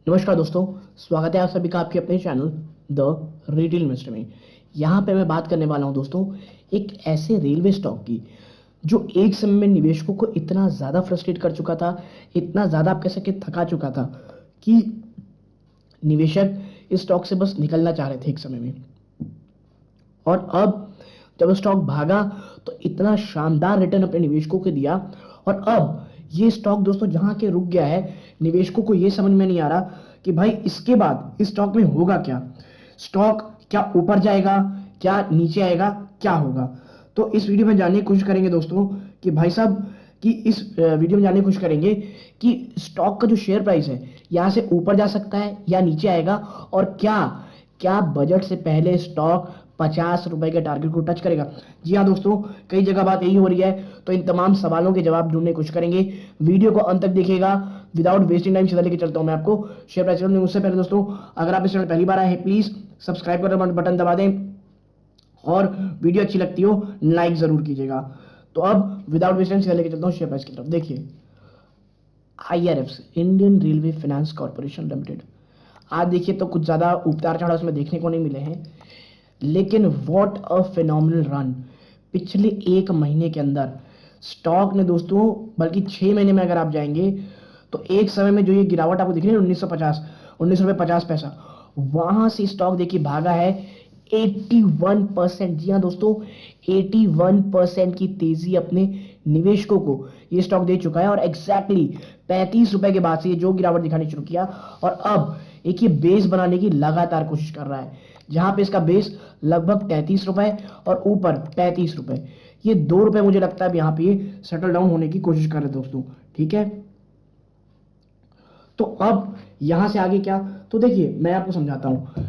नमस्कार दोस्तों, स्वागत है आप सभी का आपके अपने चैनल द रिटेल इन्वेस्टर में। यहाँ पे मैं बात करने वाला हूँ दोस्तों एक ऐसे रेलवे स्टॉक की जो एक समय में निवेशकों को इतना ज़्यादा फ्रस्ट्रेट कर चुका था, इतना ज़्यादा आप कह सकते थका चुका था कि निवेशक इस स्टॉक से बस निकलना चाह रहे थे एक समय में। और अब जब स्टॉक भागा तो इतना शानदार रिटर्न अपने निवेशकों को दिया। और अब ये स्टॉक दोस्तों जहां के रुक गया है, निवेशकों को ये समझ में नहीं आ रहा कि भाई इसके बाद इस स्टॉक में होगा क्या। स्टॉक क्या ऊपर जाएगा, क्या नीचे आएगा, क्या होगा। तो इस वीडियो में जानने की कोशिश करेंगे दोस्तों कि भाई साहब कि इस वीडियो में जानने की कोशिश करेंगे कि स्टॉक का जो शेयर प्राइस है यहाँ से ऊपर जा सकता है या नीचे आएगा, और क्या क्या बजट से पहले स्टॉक 50 रुपए के टारगेट को टच करेगा। जी हाँ दोस्तों, कई जगह बात यही हो रही है। तो इन तमाम सवालों के जवाब ढूंढने की कोशिश करेंगे। वीडियो को अंत तक देखिएगा। विदाउट वेस्टिंग टाइम सीधा लेके चलता हूं मैं आपको शेयर प्राइस। उससे पहले दोस्तों, अगर आप इस चैनल पहली बार आए हैं प्लीज सब्सक्राइब कर बटन दबा दें, और वीडियो अच्छी लगती हो लाइक जरूर कीजिएगा। तो अब विदाउट वेस्टिंग टाइम सीधा लेके चलता हूं शेयर प्राइस की तरफ। देखिए, IRF Indian railway finance corporation limited, आज देखिए तो कुछ ज्यादा उतार चढ़ाव इसमें देखने को नहीं मिले हैं, लेकिन व्हाट अ फिनोमिनल रन। पिछले एक महीने के अंदर स्टॉक ने दोस्तों, बल्कि 6 महीने में अगर आप जाएंगे तो एक समय में जो ये गिरावट आपको दिख रही है 1950 19 रुपए 50 पैसा, वहां से स्टॉक देखिए भागा है 81%। जी हाँ दोस्तों, 81% की तेजी अपने निवेशकों को ये स्टॉक दे चुका है। और एग्जैक्टली 35 रुपए के बाद से ये जो गिरावट दिखानी शुरू किया, और अब एक ये बेस बनाने की लगातार कोशिश कर रहा है, जहां पे इसका बेस लगभग 33 रुपए और ऊपर 35 रुपए। ये 2 रुपए मुझे लगता है यहाँ पे ये सेटल डाउन होने की कोशिश कर रहे दोस्तों। ठीक है, तो अब यहां से आगे क्या, तो देखिए मैं आपको समझाता हूं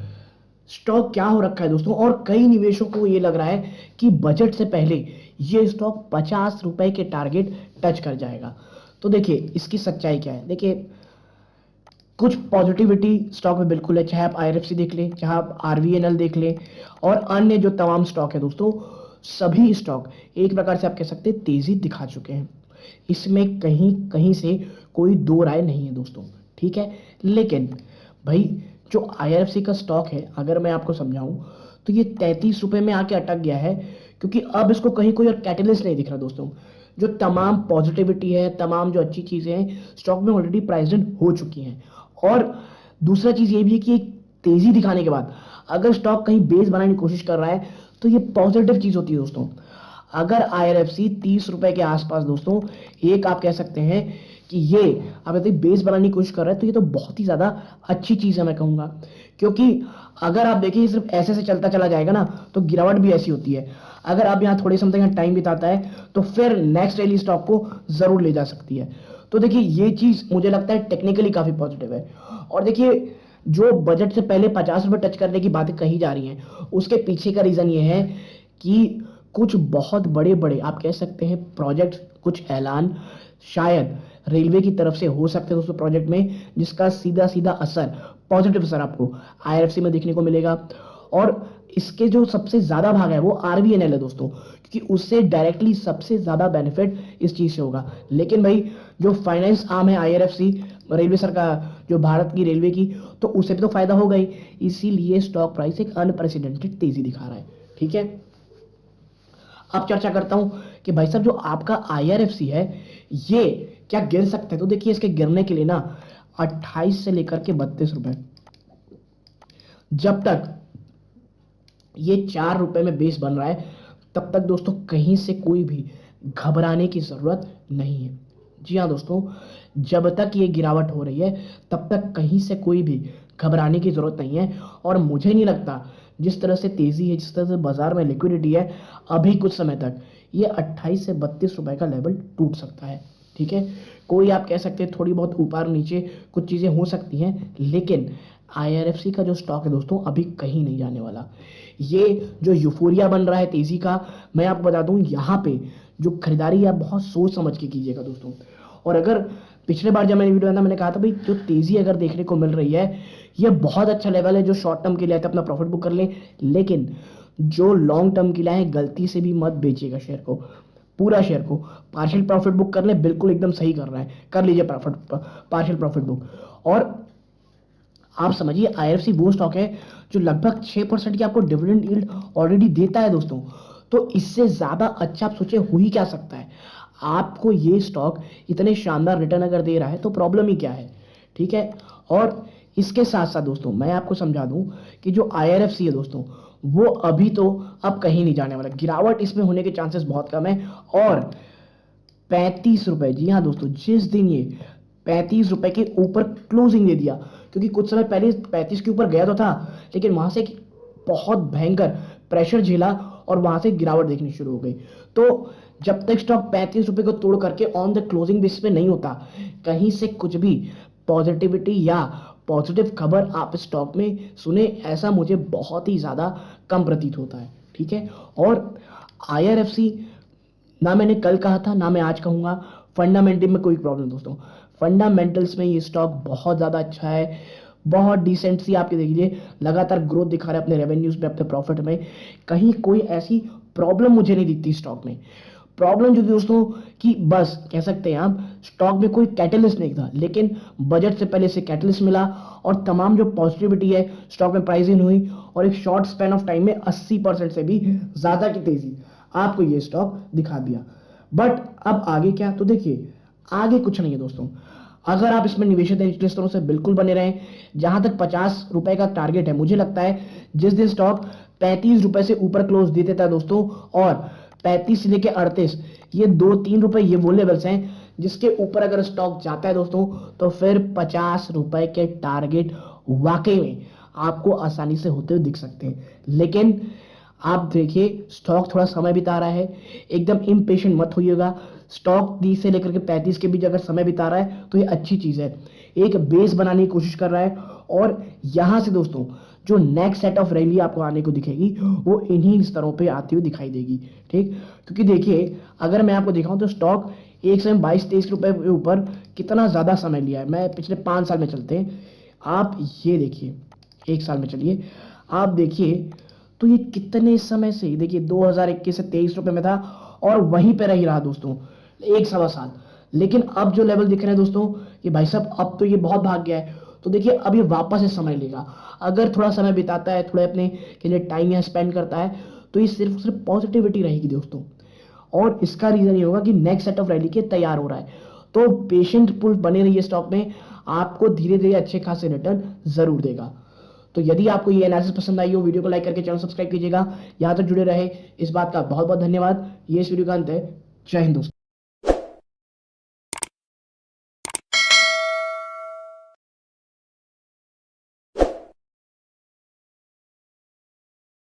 स्टॉक क्या हो रखा है दोस्तों। और कई निवेशकों को ये लग रहा है कि बजट से पहले ये स्टॉक 50 रुपए के टारगेट टच कर जाएगा। तो देखिए इसकी सच्चाई क्या है। देखिए, कुछ पॉजिटिविटी स्टॉक में बिल्कुल है, चाहे आप आईआरएफसी देख लें, चाहे आप आरवीएनएल देख लें, और अन्य जो तमाम स्टॉक है दोस्तों, सभी स्टॉक एक प्रकार से आप कह सकते हैं तेजी दिखा चुके हैं। इसमें कहीं कहीं से कोई दो राय नहीं है दोस्तों। ठीक है, लेकिन भाई जो आईआरएफसी का स्टॉक है, अगर मैं आपको समझाऊं तो ये 33 रुपए में आके अटक गया है, क्योंकि अब इसको कहीं कोई और कैटलिस्ट नहीं दिख रहा दोस्तों। जो तमाम पॉजिटिविटी है, तमाम जो अच्छी चीजें हैं स्टॉक में ऑलरेडी प्राइस्ड इन हो चुकी हैं। और दूसरा चीज ये भी है कि एक तेजी दिखाने के बाद अगर स्टॉक कहीं बेस बनाने की कोशिश कर रहा है तो ये पॉजिटिव चीज होती है दोस्तों। अगर आईआरएफसी 30 रुपए के आसपास दोस्तों, एक आप कह सकते हैं कि ये आप कहते हैं बेस बनाने की कोशिश कर रहे हैं, तो ये तो बहुत ही ज्यादा अच्छी चीज है मैं कहूंगा। क्योंकि अगर आप देखिए सिर्फ ऐसे से चलता चला जाएगा ना तो गिरावट भी ऐसी होती है। अगर आप यहाँ थोड़े समय तक टाइम बिताता है तो फिर नेक्स्ट रैली स्टॉक को जरूर ले जा सकती है। तो देखिए ये चीज मुझे लगता है टेक्निकली काफी पॉजिटिव है। और देखिए, जो बजट से पहले 50 रुपए टच करने की बातें कही जा रही हैं, उसके पीछे का रीजन ये है कि कुछ बहुत बड़े बड़े आप कह सकते हैं प्रोजेक्ट, कुछ ऐलान शायद रेलवे की तरफ से हो सकते हैं दोस्तों प्रोजेक्ट में, जिसका सीधा सीधा असर, पॉजिटिव असर आपको आईआरएफसी में देखने को मिलेगा। और इसके जो सबसे ज्यादा भाग है वो आरवीएनएल है दोस्तों, क्योंकि उससे डायरेक्टली सबसे ज्यादा बेनिफिट इस चीज से होगा। लेकिन भाई जो फाइनेंस आर्म है आईआरएफसी, रेलवे सरकार जो भारत की रेलवे की, तो उसे भी तो फायदा होगा ही। इसीलिए स्टॉक प्राइस एक अनप्रेसिडेंटेड तेजी दिखा रहा है। ठीक है, अब चर्चा करता हूं कि भाई साहब जो आपका आईआरएफसी है ये क्या गिर सकता है। तो देखिए, इसके गिरने के लिए ना 28 से लेकर के 32 रुपए, जब तक ये 4 रुपए में बेस बन रहा है तब तक दोस्तों कहीं से कोई भी घबराने की जरूरत नहीं है। जी हाँ दोस्तों, जब तक ये गिरावट हो रही है तब तक कहीं से कोई भी घबराने की जरूरत नहीं है। और मुझे नहीं लगता, जिस तरह से तेजी है, जिस तरह से बाजार में लिक्विडिटी है, अभी कुछ समय तक ये 28 से 32 रुपए का लेवल टूट सकता है। ठीक है, कोई आप कह सकते हैं थोड़ी बहुत ऊपर नीचे कुछ चीजें हो सकती हैं, लेकिन आईआरएफसी का जो स्टॉक है दोस्तों अभी कहीं नहीं जाने वाला। ये जो यूफोरिया बन रहा है तेजी का, मैं आपको बता दूं यहाँ पे जो खरीदारी है आप बहुत सोच समझ के कीजिएगा दोस्तों। और अगर पिछले बार जब मैंने वीडियो बनाया था मैंने कहा था भाई जो तेजी अगर देखने को मिल रही है ये बहुत अच्छा लेवल है, जो शॉर्ट टर्म के लिए आए थे अपना प्रॉफिट बुक कर लें, लेकिन जो लॉन्ग टर्म के लिए आए गलती से भी मत बेचिएगा शेयर को, पूरा शेयर को। पार्शियल प्रॉफिट बुक कर ले, बिल्कुल एकदम सही कर रहा है, कर लीजिए प्रॉफिट, पार्शियल प्रॉफिट बुक। और आप समझिए आईआरएफसी वो स्टॉक है जो लगभग 6% की आपको डिविडेंड यील्ड ऑलरेडी देता है दोस्तों। तो इससे ज्यादा अच्छा आप सोचे हो ही क्या सकता है। आपको ये स्टॉक इतने शानदार रिटर्न अगर दे रहा है तो प्रॉब्लम ही क्या है। ठीक है। और इसके साथ साथ दोस्तों मैं आपको समझा दूं कि जो आईआरएफसी है दोस्तों वो अभी तो अब कहीं नहीं जाने वाला, गिरावट इसमें होने के चांसेस बहुत कम है। और 35 रुपए, जी हाँ दोस्तों, जिस दिन ये 35 रुपए के ऊपर क्लोजिंग दे दिया, क्योंकि कुछ समय पहले 35 के ऊपर गया तो था लेकिन वहां से एक बहुत भयंकर प्रेशर झेला और वहां से गिरावट देखनी शुरू हो गई। तो जब तक स्टॉक 35 रुपए को तोड़ करके ऑन द क्लोजिंग बेसिस पे नहीं होता, कहीं से कुछ भी पॉजिटिविटी या पॉजिटिव खबर आप स्टॉक में सुने, ऐसा मुझे बहुत ही ज्यादा कम प्रतीत होता है। ठीक है। और आईआरएफसी, ना मैंने कल कहा था ना मैं आज कहूंगा, फंडामेंटल में कोई प्रॉब्लम दोस्तों, फंडामेंटल्स में ये स्टॉक बहुत ज़्यादा अच्छा है, बहुत डिसेंट सी आपके देख लीजिए लगातार ग्रोथ दिखा रहा है अपने रेवेन्यूज में, अपने प्रॉफिट में। कहीं कोई ऐसी प्रॉब्लम मुझे नहीं दिखती स्टॉक में। प्रॉब्लम जो थी दोस्तों कि बस कह सकते हैं आप स्टॉक में कोई कैटलिस्ट नहीं था, लेकिन बजट से पहले से कैटलिस्ट मिला और तमाम जो पॉजिटिविटी है स्टॉक में प्राइसिंग हुई और एक शॉर्ट स्पैन ऑफ टाइम में 80% से भी ज्यादा की तेजी आपको ये स्टॉक दिखा दिया। बट अब आगे क्या, तो देखिए आगे कुछ नहीं है दोस्तों। अगर आप इसमें निवेशित इन्वेस्टरों से बिल्कुल बने रहें, जहां तक 50 रुपए का टारगेट है, मुझे लगता है जिस दिन स्टॉक 35 रुपए से ऊपर क्लोज दे देता है दोस्तों, और 35 से लेके 38, ये 2-3 रुपए ये वो लेवल्स हैं जिसके ऊपर अगर स्टॉक जाता है दोस्तों, तो फिर 50 रुपए के टारगेट वाकई में आपको आसानी से होते हुए दिख सकते हैं। लेकिन आप देखिए स्टॉक थोड़ा समय बिता रहा है, एकदम इम्पेशेंट मत होइएगा। स्टॉक 30 से लेकर के 35 के बीच अगर समय बिता रहा है तो ये अच्छी चीज है, एक बेस बनाने की कोशिश कर रहा है। और यहां से दोस्तों जो नेक्स्ट सेट ऑफ रैली आपको आने को दिखेगी वो इन्हीं स्तरों पे आती हुई दिखाई देगी। ठीक, क्योंकि देखिए अगर मैं आपको दिखाऊं तो स्टॉक एक समय 22-23 रुपए के ऊपर कितना ज्यादा समय लिया है। मैं पिछले 5 साल में चलते हैं, आप ये देखिए, एक साल में चलिए आप देखिए, तो ये कितने समय से देखिए 2021 से 23 रुपए में था और वहीं पे रही रहा दोस्तों 1 सवा साल। लेकिन अब जो लेवल दिख रहे हैं दोस्तों, ये भाई साहब अब तो ये बहुत भाग गया है। तो देखिए अब ये वापस से समय लेगा, अगर थोड़ा समय बिताता है, थोड़ा अपने के लिए टाइम यहाँ स्पेंड करता है, तो ये सिर्फ पॉजिटिविटी रहेगी दोस्तों। और इसका रीजन ये होगा कि नेक्स्ट सेट ऑफ रैली के तैयार हो रहा है। तो पेशेंट पुल बने रहिए स्टॉक में, आपको धीरे धीरे अच्छे खासे रिटर्न जरूर देगा। तो यदि आपको ये एनालिसिस पसंद आई हो, वीडियो को लाइक करके चैनल सब्सक्राइब कीजिएगा। यहाँ तक जुड़े रहे इस बात का बहुत बहुत धन्यवाद। ये इस वीडियो का अंत है। जय हिंद दोस्तों।